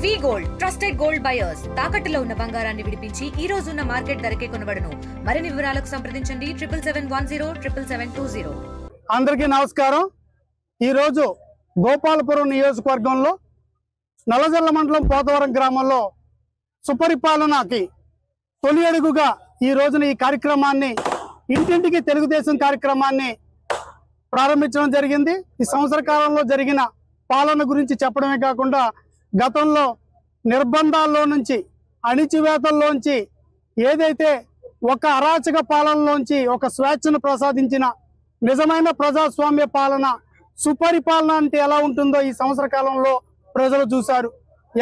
వి gold trusted gold buyers తాకట్టులో ఉన్న బంగారాన్ని విడిపించి ఈ రోజు ఉన్న మార్కెట్ ధరకే కొనబడును. మరిన్ని వివరాలకు సంప్రదించండి 77107720. అందరికీ నమస్కారం. ఈరోజు గోపాలపురం నియోజకవర్గంలో నల్లజర్ల మండలం పోతవరం గ్రామంలో సుపరిపాలనకి తొలి అడుగుగా ఈ రోజున ఈ కార్యక్రమాన్ని ఇంటింటికి తెలుగుదేశం కార్యక్రమాన్ని ప్రారంభించడం జరిగింది. ఈ సంవత్సర కాలంలో జరిగిన పాలన గురించి చెప్పడమే కాకుండా గతంలో నిర్బంధాల్లో నుంచి అణిచివేతల్లోంచి ఏదైతే ఒక అరాచక పాలనలోంచి ఒక స్వేచ్ఛను ప్రసాదించిన నిజమైన ప్రజాస్వామ్య పాలన సుపరిపాలన అంటే ఎలా ఉంటుందో ఈ సంవత్సర కాలంలో ప్రజలు చూశారు.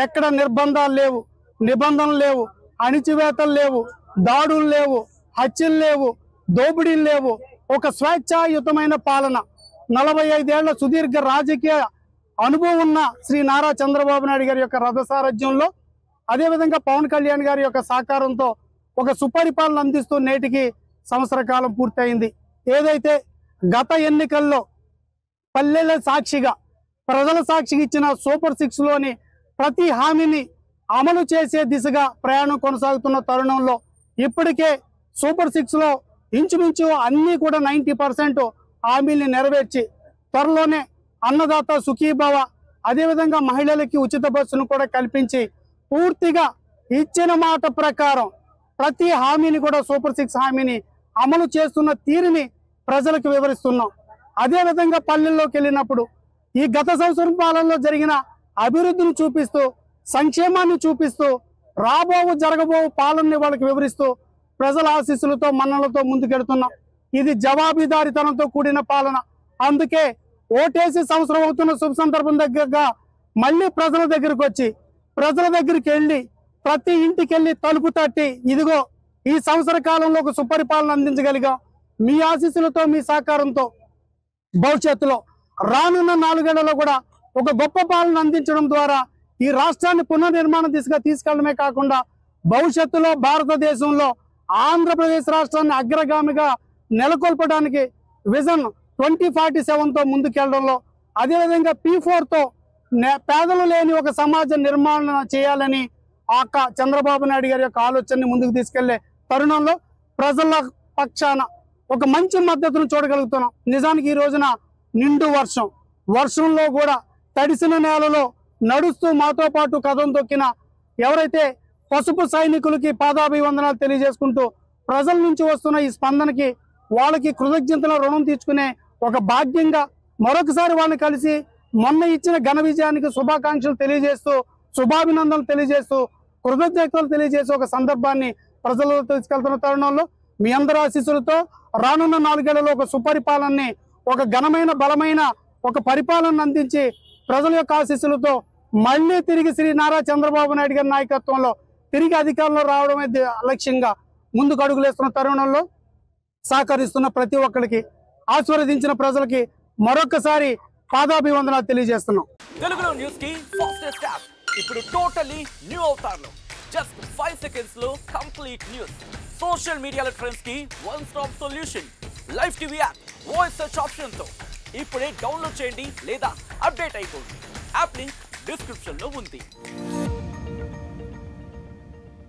ఎక్కడ నిర్బంధాలు లేవు, నిబంధనలు లేవు, అణిచివేతలు లేవు, దాడులు లేవు, హత్యలు లేవు, దోపిడీలు లేవు. ఒక స్వేచ్ఛాయుతమైన పాలన 45 ఏళ్ల సుదీర్ఘ రాజకీయ అనుభవం ఉన్న శ్రీ నారా చంద్రబాబు నాయుడు గారి యొక్క రథసారథ్యంలో అదేవిధంగా పవన్ కళ్యాణ్ గారి యొక్క సహకారంతో ఒక సుపరిపాలన అందిస్తూ నేటికి సంవత్సర కాలం పూర్తయింది. ఏదైతే గత ఎన్నికల్లో పల్లెల సాక్షిగా ప్రజల సాక్షిగా ఇచ్చిన సూపర్ 6 లోని ప్రతి హామీని అమలు చేసే దిశగా ప్రయాణం కొనసాగుతున్న తరుణంలో ఇప్పటికే సూపర్ 6 లో ఇంచుమించు అన్నీ కూడా 90% హామీల్ని నెరవేర్చి త్వరలోనే అన్నదాత సుఖీభవ అదేవిధంగా మహిళలకి ఉచిత బస్సును కూడా కల్పించి పూర్తిగా ఇచ్చిన మాట ప్రకారం ప్రతి హామీని కూడా సూపర్ 6 హామీని అమలు చేస్తున్న తీరుని ప్రజలకు వివరిస్తున్నాం. అదేవిధంగా పల్లెల్లోకి వెళ్ళినప్పుడు ఈ గత సంవత్సరం పాలనలో జరిగిన అభివృద్ధిని చూపిస్తూ సంక్షేమాన్ని చూపిస్తూ జరగబో పాలనని వాళ్ళకి వివరిస్తూ ప్రజల ఆశీస్సులతో మన్నలతో ముందుకెడుతున్నాం. ఇది జవాబుదారీతనంతో కూడిన పాలన. అందుకే ఓటేసి సంవత్సరం అవుతున్న శుభ సందర్భం దగ్గరగా మళ్ళీ ప్రజల దగ్గరికి వచ్చి ప్రజల దగ్గరికి వెళ్ళి ప్రతి ఇంటికి వెళ్ళి తలుపు తట్టి ఇదిగో ఈ సంవత్సర కాలంలో ఒక సుపరిపాలన అందించగలిగాం. మీ ఆశీస్సులతో మీ సహకారంతో భవిష్యత్తులో రానున్న 4 ఏళ్లలో కూడా ఒక గొప్ప పాలన అందించడం ద్వారా ఈ రాష్ట్రాన్ని పునర్నిర్మాణం దిశగా తీసుకెళ్లడమే కాకుండా భవిష్యత్తులో భారతదేశంలో ఆంధ్రప్రదేశ్ రాష్ట్రాన్ని అగ్రగామిగా నెలకొల్పడానికి విజన్ 2047తో ముందుకెళ్లడంలో అదేవిధంగా P4తో పేదలు లేని ఒక సమాజ నిర్మాణం చేయాలని చంద్రబాబు నాయుడు గారి యొక్క ఆలోచనని ముందుకు తీసుకెళ్లే తరుణంలో ప్రజల పక్షాన ఒక మంచి మద్దతును చూడగలుగుతున్నాం. నిజానికి ఈ రోజున నిండు వర్షంలో కూడా తడిసిన నేలలో నడుస్తూ మాతో పాటు కథం తొక్కిన ఎవరైతే పసుపు సైనికులకి పాదాభివందనాలు తెలియజేసుకుంటూ ప్రజల నుంచి వస్తున్న ఈ స్పందనకి వాళ్ళకి కృతజ్ఞతల రుణం తీర్చుకునే ఒక భాగ్యంగా మరొకసారి వాళ్ళని కలిసి మొన్న ఇచ్చిన ఘన విజయానికి శుభాకాంక్షలు తెలియజేస్తూ శుభాభినందనలు తెలియజేస్తూ కృతజ్ఞతలు తెలియజేసే ఒక సందర్భాన్ని ప్రజలలో తీసుకెళ్తున్న తరుణంలో మీ అందరి ఆశీస్సులతో రానున్న 4 ఏళ్లలో ఒక సుపరిపాలనని ఒక ఘనమైన బలమైన ఒక పరిపాలన అందించి ప్రజల యొక్క ఆశీస్సులతో మళ్ళీ తిరిగి శ్రీ నారా చంద్రబాబు నాయుడు గారి నాయకత్వంలో తిరిగి అధికారంలో రావడమే లక్ష్యంగా ముందుకు అడుగులేస్తున్న తరుణంలో సహకరిస్తున్న ప్రతి ఒక్కరికి ఆశీర్వదించిన ప్రజలకి మరొకసారి పాదాభివందనాలు తెలియజేస్తున్నాం. తెలుగులో న్యూస్ కి ఫాస్టెస్ట్ యాప్ ఇప్పుడు టోటల్లీ న్యూ అవతార్లో జస్ట్ 5 సెకండ్స్ లో కంప్లీట్ న్యూస్. సోషల్ మీడియాలో ట్రెండ్స్ కి one stop solution. Live TV app voice search option తో ఇప్పుడే డౌన్లోడ్ చేయండి లేదా అప్డేట్ అయిపోండి. యాప్ లింక్ డిస్క్రిప్షన్ లో ఉంది.